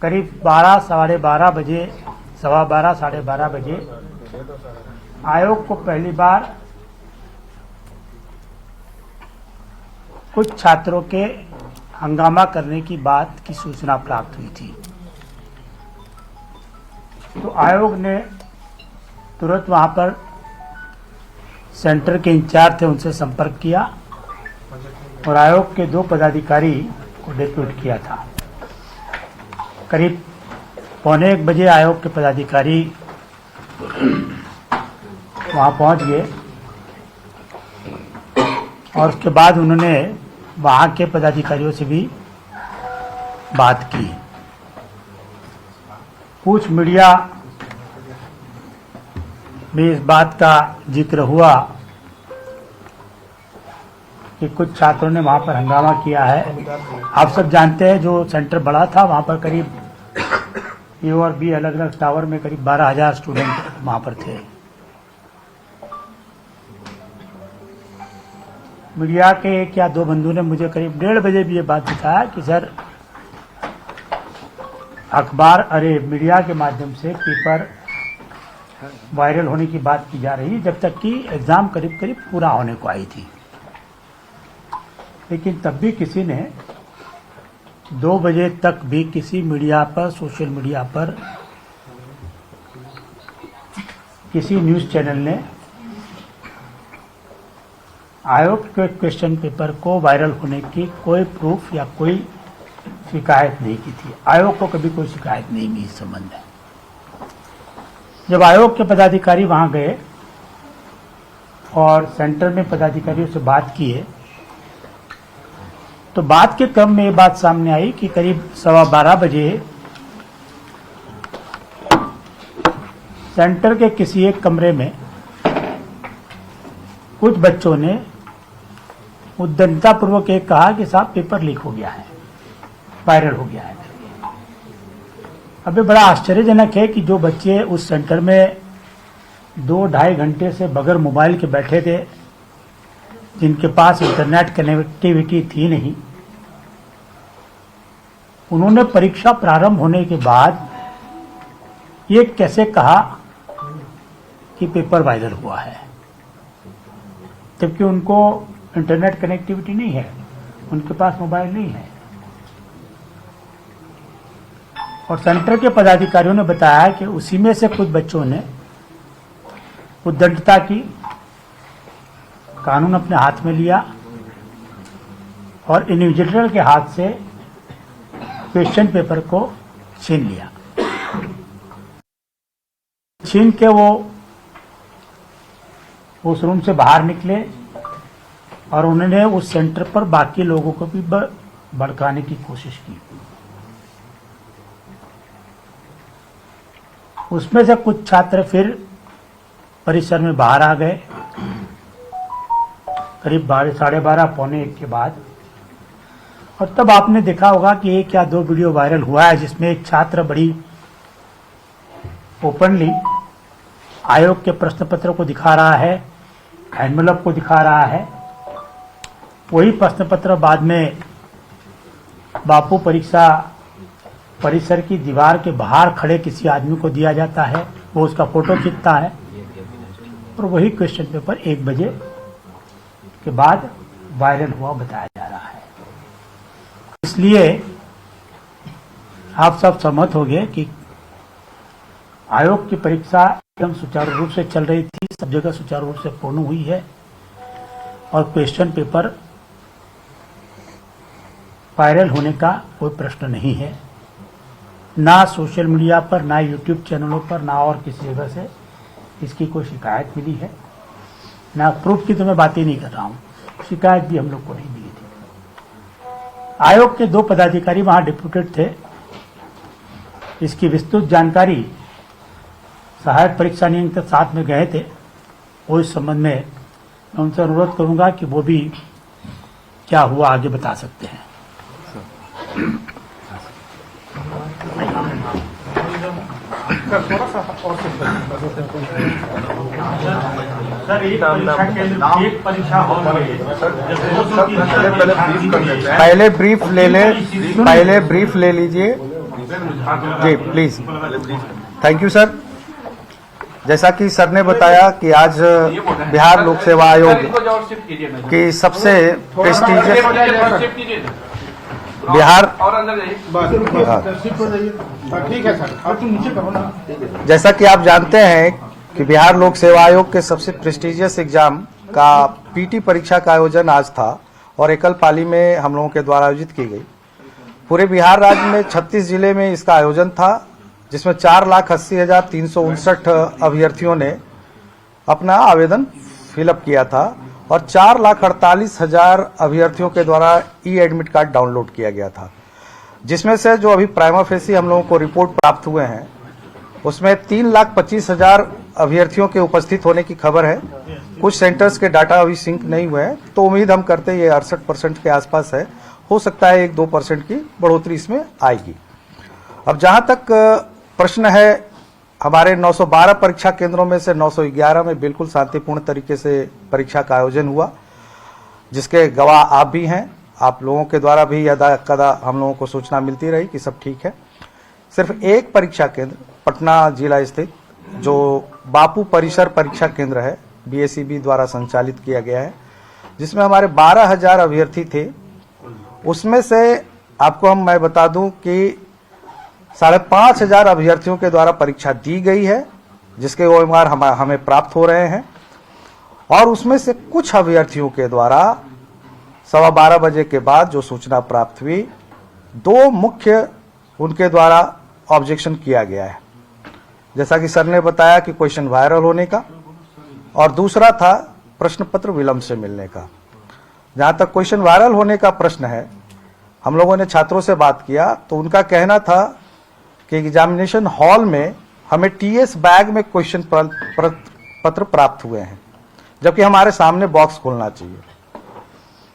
करीब 12 साढ़े 12 बजे, सवा 12 साढ़े 12 बजे आयोग को पहली बार कुछ छात्रों के हंगामा करने की बात की सूचना प्राप्त हुई थी। तो आयोग ने तुरंत वहां पर सेंटर के इंचार्ज थे, उनसे संपर्क किया और आयोग के 2 पदाधिकारी को डिप्यूट किया था। करीब 1:15 बजे आयोग के पदाधिकारी वहां पहुंच गए और उसके बाद उन्होंने वहां के पदाधिकारियों से भी बात की। कुछ मीडिया में इस बात का जिक्र हुआ कि कुछ छात्रों ने वहां पर हंगामा किया है। आप सब जानते हैं जो सेंटर बड़ा था, वहां पर करीब ए और बी अलग अलग टावर में करीब 12,000 स्टूडेंट वहां पर थे। मीडिया के 1 या 2 बंधु ने मुझे करीब 1:30 बजे भी ये बात बताया कि सर मीडिया के माध्यम से पेपर वायरल होने की बात की जा रही है, जब तक कि एग्जाम करीब करीब पूरा होने को आई थी। लेकिन तब भी किसी ने 2 बजे तक भी किसी मीडिया पर, सोशल मीडिया पर, किसी न्यूज चैनल ने आयोग के क्वेश्चन पेपर को वायरल होने की कोई प्रूफ या कोई शिकायत नहीं की थी। आयोग को कभी कोई शिकायत नहीं मिली इस संबंध में। जब आयोग के पदाधिकारी वहां गए और सेंटर में पदाधिकारियों से बात किए तो बात के क्रम में ये बात सामने आई कि करीब 12:15 बजे सेंटर के किसी एक कमरे में कुछ बच्चों ने उद्दंडतापूर्वक एक कहा कि साहब पेपर लीक हो गया है, वायरल हो गया है। अब ये बड़ा आश्चर्यजनक है कि जो बच्चे उस सेंटर में 2-2.5 घंटे से बगैर मोबाइल के बैठे थे, जिनके पास इंटरनेट कनेक्टिविटी थी नहीं, उन्होंने परीक्षा प्रारंभ होने के बाद ये कैसे कहा कि पेपर वायरल हुआ है, जबकि उनको इंटरनेट कनेक्टिविटी नहीं है, उनके पास मोबाइल नहीं है। और सेंटर के पदाधिकारियों ने बताया कि उसी में से कुछ बच्चों ने उद्दंडता की, कानून अपने हाथ में लिया और इन्विजिलेटर के हाथ से क्वेश्चन पेपर को छीन लिया। छीन के वो उस रूम से बाहर निकले और उन्होंने उस सेंटर पर बाकी लोगों को भी भड़काने की कोशिश की। उसमें से कुछ छात्र फिर परिसर में बाहर आ गए करीब 12:30 पौने 1 के बाद। और तब आपने देखा होगा कि 1 या 2 वीडियो वायरल हुआ है जिसमें एक छात्र बड़ी ओपनली आयोग के प्रश्न पत्र को दिखा रहा है, एनवेलप को दिखा रहा है। वही प्रश्न पत्र बाद में बापू परीक्षा परिसर की दीवार के बाहर खड़े किसी आदमी को दिया जाता है, वो उसका फोटो खींचता है और वही क्वेश्चन पेपर 1 बजे के बाद वायरल हुआ बताया जा रहा है। इसलिए आप सब सहमत हो गए कि आयोग की परीक्षा एकदम सुचारू रूप से चल रही थी, सब जगह सुचारू रूप से पूर्ण हुई है और क्वेश्चन पेपर वायरल होने का कोई प्रश्न नहीं है। ना सोशल मीडिया पर, ना यूट्यूब चैनलों पर, ना और किसी जगह से इसकी कोई शिकायत मिली है। ना प्रूफ की तो मैं बात ही नहीं कर रहा हूं, शिकायत भी हम लोग को नहीं मिली थी। आयोग के 2 पदाधिकारी वहां डिप्यूटेड थे। इसकी विस्तृत जानकारी सहायक परीक्षा नियंत्रक साथ में गए थे, वो इस संबंध में मैं उनसे अनुरोध करूंगा कि वो भी क्या हुआ आगे बता सकते हैं। सर एक परीक्षा हॉल में पहले ब्रीफ ले लीजिए। जी प्लीज। Thank you sir. जैसा कि सर ने बताया कि आज बिहार लोक सेवा आयोग की सबसे प्रेस्टीजियस बिहार ठीक है सर, अब तुम नीचे करो ना। जैसा कि आप जानते हैं कि बिहार लोक सेवा आयोग के सबसे प्रेस्टीजियस एग्जाम का पीटी परीक्षा का आयोजन आज था और एकल पाली में हम लोगों के द्वारा आयोजित की गई। पूरे बिहार राज्य में 36 जिले में इसका आयोजन था, जिसमें 4,80,359 अभ्यर्थियों ने अपना आवेदन फिलअप किया था और 4,48,000 अभ्यर्थियों के द्वारा ई एडमिट कार्ड डाउनलोड किया गया था। जिसमें से जो अभी प्राइमा फेसी हम लोगों को रिपोर्ट प्राप्त हुए हैं उसमें 3,25,000 अभ्यर्थियों के उपस्थित होने की खबर है। कुछ सेंटर्स के डाटा अभी सिंक नहीं हुए हैं, तो उम्मीद हम करते हैं ये 68% के आसपास है। हो सकता है 1-2% की बढ़ोतरी इसमें आएगी। अब जहां तक प्रश्न है, हमारे 912 परीक्षा केंद्रों में से 911 में बिल्कुल शांतिपूर्ण तरीके से परीक्षा का आयोजन हुआ, जिसके गवाह आप भी हैं। आप लोगों के द्वारा भी यदा कदा हम लोगों को सूचना मिलती रही कि सब ठीक है। सिर्फ एक परीक्षा केंद्र पटना जिला स्थित जो बापू परिसर परीक्षा केंद्र है, BSEB द्वारा संचालित किया गया है, जिसमें हमारे 12,000 अभ्यर्थी थे। उसमें से आपको मैं बता दूं कि 5,500 अभ्यर्थियों के द्वारा परीक्षा दी गई है, जिसके OMR हमें प्राप्त हो रहे हैं। और उसमें से कुछ अभ्यर्थियों के द्वारा 12:15 बजे के बाद जो सूचना प्राप्त हुई, 2 मुख्य उनके द्वारा ऑब्जेक्शन किया गया है। जैसा कि सर ने बताया कि क्वेश्चन वायरल होने का, और दूसरा था प्रश्न पत्र विलंब से मिलने का। जहां तक क्वेश्चन वायरल होने का प्रश्न है, हम लोगों ने छात्रों से बात किया तो उनका कहना था कि एग्जामिनेशन हॉल में हमें TS बैग में क्वेश्चन पत्र प्राप्त हुए हैं, जबकि हमारे सामने बॉक्स खोलना चाहिए।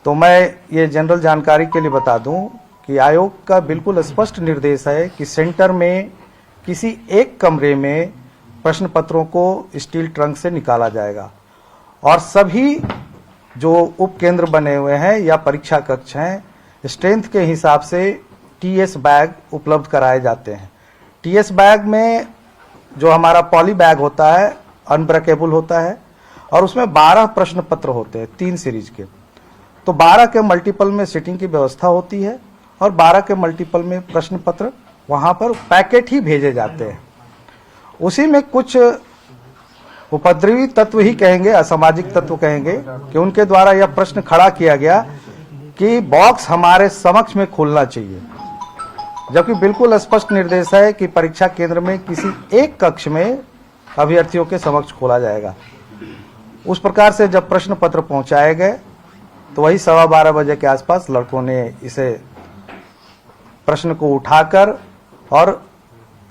तो मैं ये जनरल जानकारी के लिए बता दूं कि आयोग का बिल्कुल स्पष्ट निर्देश है कि सेंटर में किसी एक कमरे में प्रश्न पत्रों को स्टील ट्रंक से निकाला जाएगा और सभी जो उपकेंद्र बने हुए हैं या परीक्षा कक्ष हैं, स्ट्रेंथ के हिसाब से TS बैग उपलब्ध कराए जाते हैं। TS बैग में जो हमारा पॉली बैग होता है, अनब्रेकेबल होता है और उसमें 12 प्रश्न पत्र होते हैं 3 सीरीज के। तो 12 के मल्टीपल में सीटिंग की व्यवस्था होती है और 12 के मल्टीपल में प्रश्न पत्र वहां पर पैकेट ही भेजे जाते हैं। उसी में कुछ उपद्रवी तत्व ही कहेंगे, असामाजिक तत्व कहेंगे, कि उनके द्वारा यह प्रश्न खड़ा किया गया कि बॉक्स हमारे समक्ष में खोलना चाहिए, जबकि बिल्कुल स्पष्ट निर्देश है कि परीक्षा केंद्र में किसी एक कक्ष में अभ्यर्थियों के समक्ष खोला जाएगा। उस प्रकार से जब प्रश्न पत्र पहुंचाए गए तो वही 12:15 बजे के आसपास लड़कों ने इसे प्रश्न को उठाकर और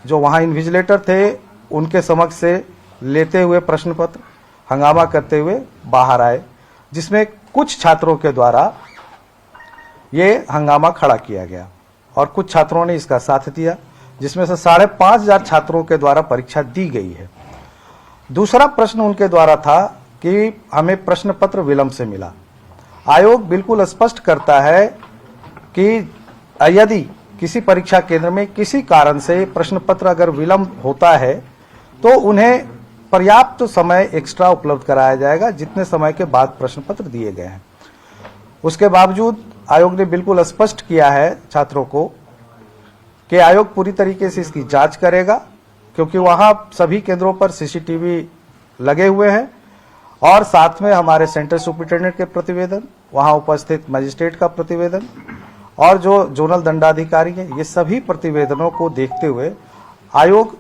जो वहां इन्विजिलेटर थे उनके समक्ष से लेते हुए प्रश्न पत्र हंगामा करते हुए बाहर आए, जिसमें कुछ छात्रों के द्वारा ये हंगामा खड़ा किया गया और कुछ छात्रों ने इसका साथ दिया, जिसमें से 5,500 छात्रों के द्वारा परीक्षा दी गई है। दूसरा प्रश्न उनके द्वारा था कि हमें प्रश्न पत्र विलंब से मिला। आयोग बिल्कुल स्पष्ट करता है कि यदि किसी परीक्षा केंद्र में किसी कारण से प्रश्न पत्र अगर विलंब होता है तो उन्हें पर्याप्त समय एक्स्ट्रा उपलब्ध कराया जाएगा, जितने समय के बाद प्रश्न पत्र दिए गए हैं। उसके बावजूद आयोग ने बिल्कुल स्पष्ट किया है छात्रों को कि आयोग पूरी तरीके से इसकी जांच करेगा, क्योंकि वहां सभी केंद्रों पर CCTV लगे हुए हैं और साथ में हमारे सेंटर सुपरिटेंडेंट के प्रतिवेदन, वहां उपस्थित मजिस्ट्रेट का प्रतिवेदन और जो जोनल दंडाधिकारी है, ये सभी प्रतिवेदनों को देखते हुए आयोग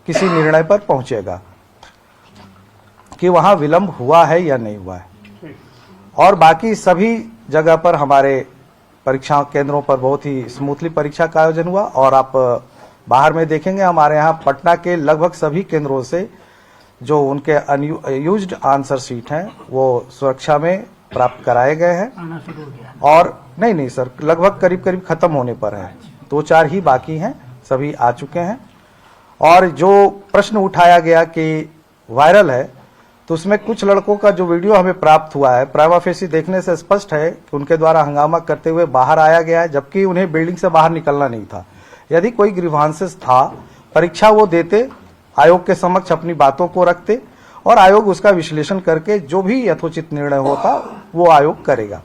किसी निर्णय पर पहुंचेगा कि वहां विलंब हुआ है या नहीं हुआ है। और बाकी सभी जगह पर हमारे परीक्षा केंद्रों पर बहुत ही स्मूथली परीक्षा का आयोजन हुआ। और आप बाहर में देखेंगे हमारे यहाँ पटना के लगभग सभी केंद्रों से जो उनके अनयूज्ड आंसर शीट हैं वो सुरक्षा में प्राप्त कराए गए हैं। और नहीं सर, लगभग करीब खत्म होने पर है, 2-4 ही बाकी हैं, सभी आ चुके हैं। और जो प्रश्न उठाया गया कि वायरल है, तो उसमें कुछ लड़कों का जो वीडियो हमें प्राप्त हुआ है, प्राइमा फेसी देखने से स्पष्ट है कि उनके द्वारा हंगामा करते हुए बाहर आया गया है, जबकि उन्हें बिल्डिंग से बाहर निकलना नहीं था। यदि कोई ग्रीवांसेस था, परीक्षा वो देते, आयोग के समक्ष अपनी बातों को रखते और आयोग उसका विश्लेषण करके जो भी यथोचित निर्णय होता वो आयोग करेगा।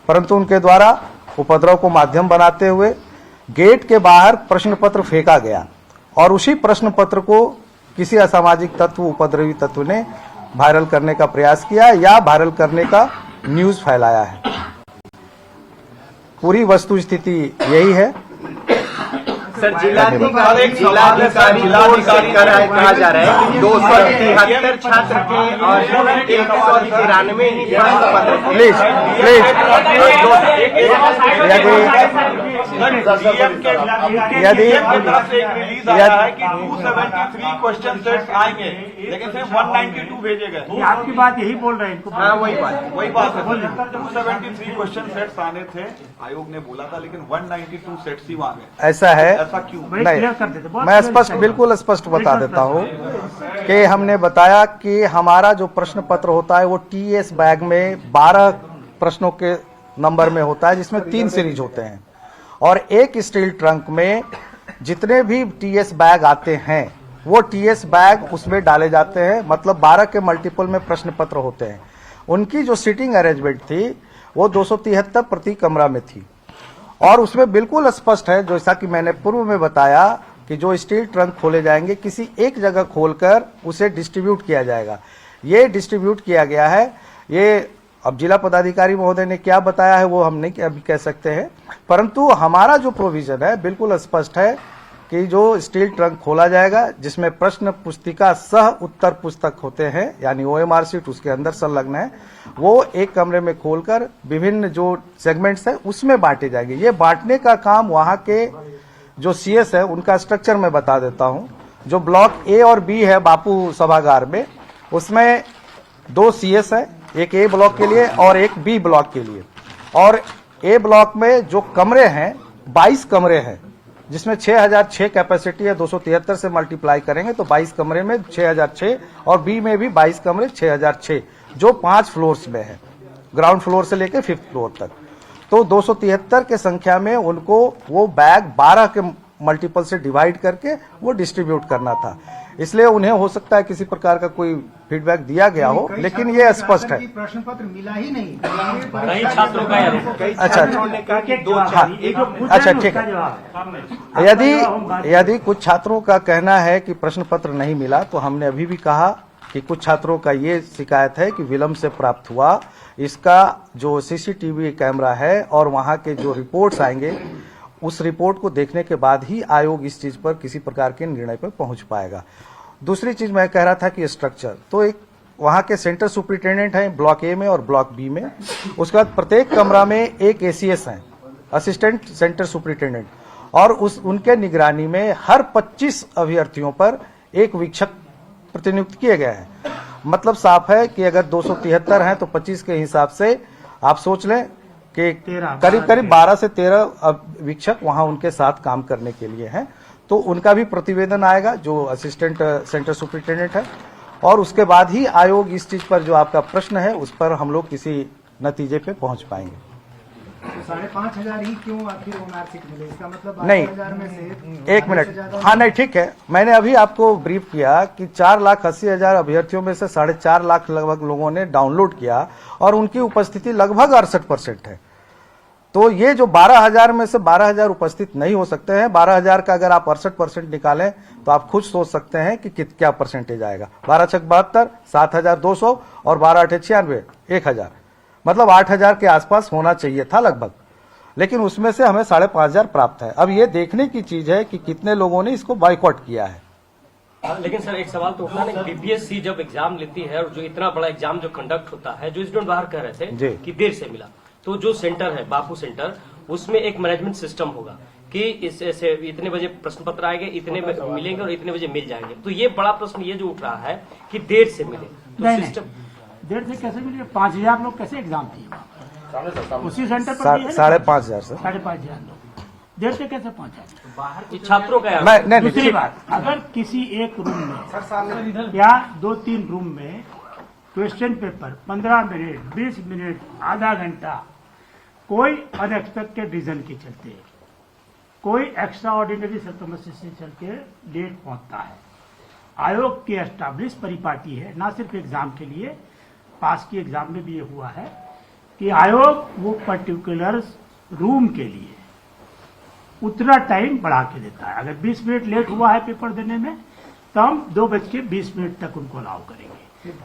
परंतु उनके द्वारा उपद्रव को माध्यम बनाते हुए गेट के बाहर प्रश्न पत्र फेंका गया और उसी प्रश्न पत्र को किसी असामाजिक तत्व, उपद्रवी तत्व ने वायरल करने का प्रयास किया या वायरल करने का न्यूज फैलाया है। पूरी वस्तु स्थिति यही है। सर, जिलाधिकारी कहा जा रहा है कि 273 छात्र के और 193 ही प्रश्न पत्र। यदि 273 क्वेश्चन सेट्स आएंगे लेकिन सिर्फ 192 भेजे गए। आपकी बात यही बोल रहे हैं इनको। हाँ, वही बात है। 273 क्वेश्चन सेट्स आने थे, आयोग ने बोला था, लेकिन 192 सेट्स ही वहां गए। ऐसा है, ऐसा क्यों? नहीं, मैं बिल्कुल स्पष्ट बता देता हूँ कि हमने बताया कि हमारा जो प्रश्न पत्र होता है वो टीएस बैग में 12 प्रश्नों के नंबर में होता है, जिसमें 3 सीरीज होते हैं और एक स्टील ट्रंक में जितने भी टीएस बैग आते हैं वो टीएस बैग उसमें डाले जाते हैं। मतलब 12 के मल्टीपल में प्रश्न पत्र होते हैं। उनकी जो सीटिंग अरेंजमेंट थी वो 273 प्रति कमरा में थी और उसमें बिल्कुल स्पष्ट है, जैसा कि मैंने पूर्व में बताया, कि जो स्टील ट्रंक खोले जाएंगे किसी एक जगह खोलकर उसे डिस्ट्रीब्यूट किया जाएगा। ये डिस्ट्रीब्यूट किया गया है। ये अब जिला पदाधिकारी महोदय ने क्या बताया है वो हम नहीं अभी कह सकते हैं, परंतु हमारा जो प्रोविजन है बिल्कुल स्पष्ट है कि जो स्टील ट्रंक खोला जाएगा जिसमें प्रश्न पुस्तिका सह उत्तर पुस्तक होते हैं, यानी OMR शीट उसके अंदर संलग्न है, वो एक कमरे में खोलकर विभिन्न जो सेगमेंट्स है उसमें बांटे जाएंगे। ये बांटने का काम वहां के जो CS है उनका स्ट्रक्चर मैं बता देता हूं। जो ब्लॉक A और B है बापू सभागार में, उसमें 2 CS है, एक A ब्लॉक के लिए और एक B ब्लॉक के लिए। और A ब्लॉक में जो कमरे हैं 22 कमरे हैं, जिसमें 6006 कैपेसिटी है। 273 से मल्टीप्लाई करेंगे तो 22 कमरे में 6006 और B में भी 22 कमरे 6006, जो 5 फ्लोर्स में है, ग्राउंड फ्लोर से लेकर 5th फ्लोर तक। तो 273 के संख्या में उनको वो बैग 12 के मल्टीपल से डिवाइड करके वो डिस्ट्रीब्यूट करना था। इसलिए उन्हें हो सकता है किसी प्रकार का कोई फीडबैक दिया गया हो, लेकिन ये स्पष्ट है। प्रश्न पत्र मिला ही नहीं। छात्रों का अच्छा ठीक है। यदि कुछ छात्रों का कहना है कि प्रश्न पत्र नहीं मिला, तो हमने अभी भी कहा कि कुछ छात्रों का ये शिकायत है कि विलंब से प्राप्त हुआ। इसका जो CCTV कैमरा है और वहां के जो रिपोर्ट्स आएंगे, उस रिपोर्ट को देखने के बाद ही आयोग इस चीज पर किसी प्रकार के निर्णय पर पहुंच पाएगा। दूसरी चीज मैं कह रहा था कि स्ट्रक्चर, तो एक वहां के सेंटर सुपरिटेंडेंट हैं ब्लॉक A में और ब्लॉक B में। उसके बाद प्रत्येक कमरा में एक ACS हैं, असिस्टेंट सेंटर सुपरिटेंडेंट, और उनके निगरानी में हर 25 अभ्यर्थियों पर एक वीक्षक प्रतिनियुक्त किए गए हैं। मतलब साफ है कि अगर 273 हैं तो 25 के हिसाब से आप सोच लें कि करीब 12 से 13 वीक्षक वहां उनके साथ काम करने के लिए हैं। तो उनका भी प्रतिवेदन आएगा जो असिस्टेंट सेंटर सुपरिटेंडेंट है, और उसके बाद ही आयोग इस चीज पर जो आपका प्रश्न है उस पर हम लोग किसी नतीजे पे पहुंच पाएंगे। 5,500 ही क्यों आखिर OMR शीट मिले? इसका मतलब नहीं, 12,000 में से 1 मिनट, हाँ नहीं ठीक है। मैंने अभी आपको ब्रीफ किया कि 4,80,000 अभ्यर्थियों में से 4.5 लाख लगभग लोगों ने डाउनलोड किया और उनकी उपस्थिति लगभग 68% है। तो ये जो 12,000 में से 12,000 उपस्थित नहीं हो सकते हैं। 12,000 का अगर आप 68% निकालें तो आप खुद सोच सकते हैं कि क्या परसेंटेज आएगा। 12 छक 72, 7,200 और 12 8 96, 1,000, मतलब 8,000 के आसपास होना चाहिए था लगभग, लेकिन उसमें से हमें 5,500 प्राप्त है। अब ये देखने की चीज है कि कितने लोगों ने इसको बाइकआउट किया है। लेकिन सर एक सवाल तो उठा ना, BPSC जब एग्जाम लेती है और जो इतना बड़ा एग्जाम जो कंडक्ट होता है, जो स्टूडेंट बाहर कह रहे थे कि देर से मिला, तो जो सेंटर है बापू सेंटर, उसमें एक मैनेजमेंट सिस्टम होगा कि इससे इतने बजे प्रश्न पत्र आएंगे, इतने मिलेंगे और इतने बजे मिल जाएंगे। तो ये बड़ा प्रश्न ये जो उठ रहा है कि देर से मिले, तो सिस्टम देर से कैसे मिले? 5,000 लोग कैसे एग्जाम दिए उसी सेंटर पर? 5,500 से 5,500 लोग देर से कैसे पहुंचा? बाहर छात्रों का नहीं, दूसरी बात, अगर किसी एक रूम में या 2-3 रूम में क्वेश्चन पेपर 15 मिनट, 20 मिनट, आधा घंटा कोई अनएक्सपेक्टेड रीजन के चलते कोई एक्स्ट्रा ऑर्डिनरी सर्कमस्टेंसेस से चल के लेट पहुंचता है। आयोग की एस्टैब्लिश परिपाटी है, ना सिर्फ एग्जाम के लिए, पास की एग्जाम में भी ये हुआ है कि आयोग वो पर्टिकुलर रूम के लिए उतना टाइम बढ़ा के देता है। अगर 20 मिनट लेट हुआ है पेपर देने में तो हम 2:20 तक उनको अलाउ करेंगे।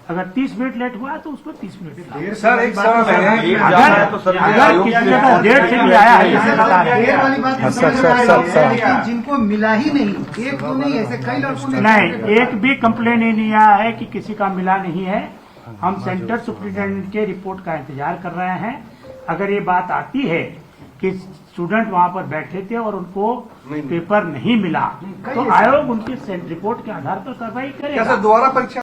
अगर 30 मिनट लेट हुआ है तो उसको 30 मिनट। सर एक सवाल है, अगर किसी जगह डेढ़ से भी आया है इसे बता रहे देर हैं। वाली बात तो समझ में आई है, लेकिन जिनको मिला ही नहीं, एक तो नहीं, ऐसे कई लड़कों ने नहीं, एक भी कंप्लेन ही नहीं आया है कि किसी का मिला नहीं है। हम सेंटर सुप्रिंटेंडेंट के रिपोर्ट का इंतजार कर रहे हैं। अगर ये बात आती है कि स्टूडेंट वहां पर बैठे थे और उनको पेपर नहीं मिला तो आयोग उनकी रिपोर्ट के आधार पर कार्रवाई करेगा। दोबारा परीक्षा